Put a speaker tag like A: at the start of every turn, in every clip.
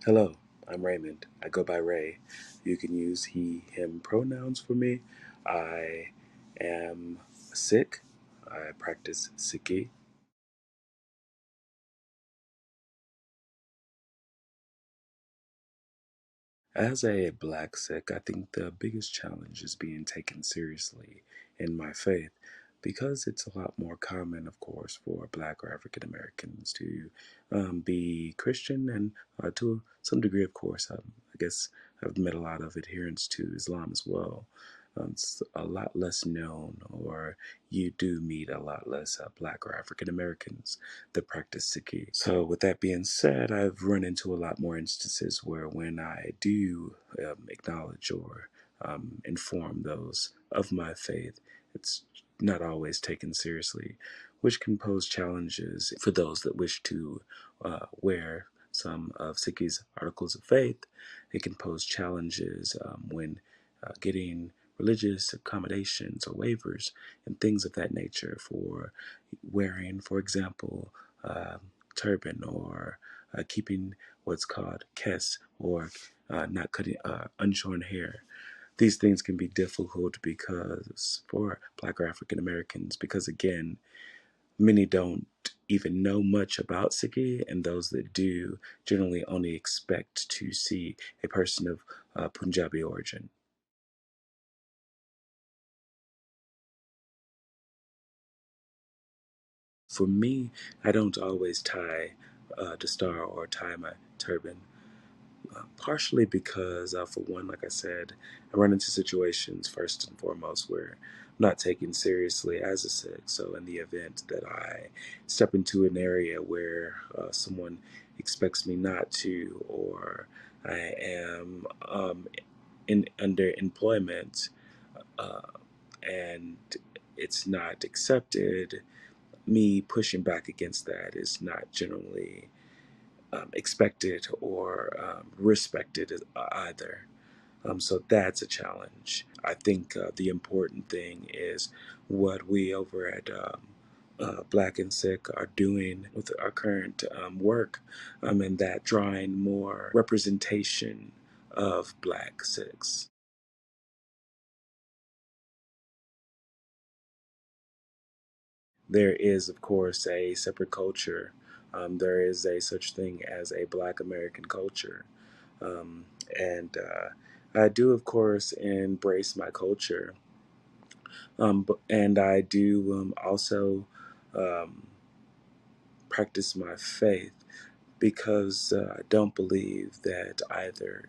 A: Hello, I'm Raymond. I go by Ray. You can use he, him pronouns for me. I am Sikh. I practice Sikhi. As a Black Sikh, I think the biggest challenge is being taken seriously in my faith because it's a lot more common, of course, for Black or African Americans to be Christian and to some degree, of course, I guess I've met a lot of adherents to Islam as well. It's a lot less known, or you do meet a lot less Black or African Americans that practice Sikhi. So, with that being said, I've run into a lot more instances where when I do acknowledge or inform those of my faith, it's not always taken seriously, which can pose challenges for those that wish to wear some of Sikhi's articles of faith. It can pose challenges when getting religious accommodations or waivers and things of that nature for wearing, for example, uh, turban or keeping what's called kes or not cutting unshorn hair. These things can be difficult because for Black or African Americans, because again, many don't even know much about Sikhi, and those that do generally only expect to see a person of Punjabi origin. For me, I don't always tie the star or tie my turban. Partially because, for one, like I said, I run into situations first and foremost where I'm not taken seriously as a Sikh. So, in the event that I step into an area where someone expects me not to, or I am in under employment uh, and it's not accepted, me pushing back against that is not generally expected or respected either. So that's a challenge. I think the important thing is what we over at Black and Sick are doing with our current work, and that drawing more representation of Black Sicks. There is, of course, a separate culture. There is a such thing as a Black American culture. Um, and I do, of course, embrace my culture. And I do also um, practice my faith because I don't believe that either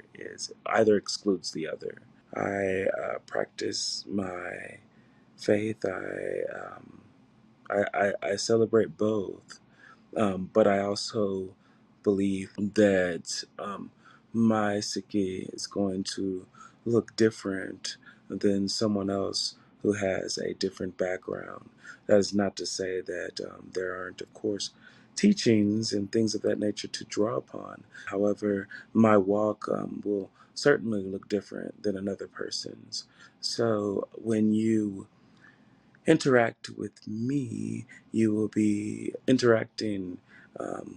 A: excludes the other. I practice my faith. I celebrate both. But I also believe that my Sikhi is going to look different than someone else who has a different background. That is not to say that there aren't, of course, teachings and things of that nature to draw upon. However, my walk will certainly look different than another person's. So when you interact with me, you will be interacting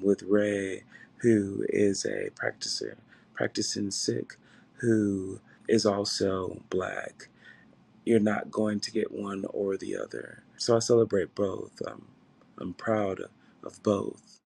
A: with Ray, who is a practicing Sikh, who is also Black. You're not going to get one or the other. So I celebrate both. I'm proud of both.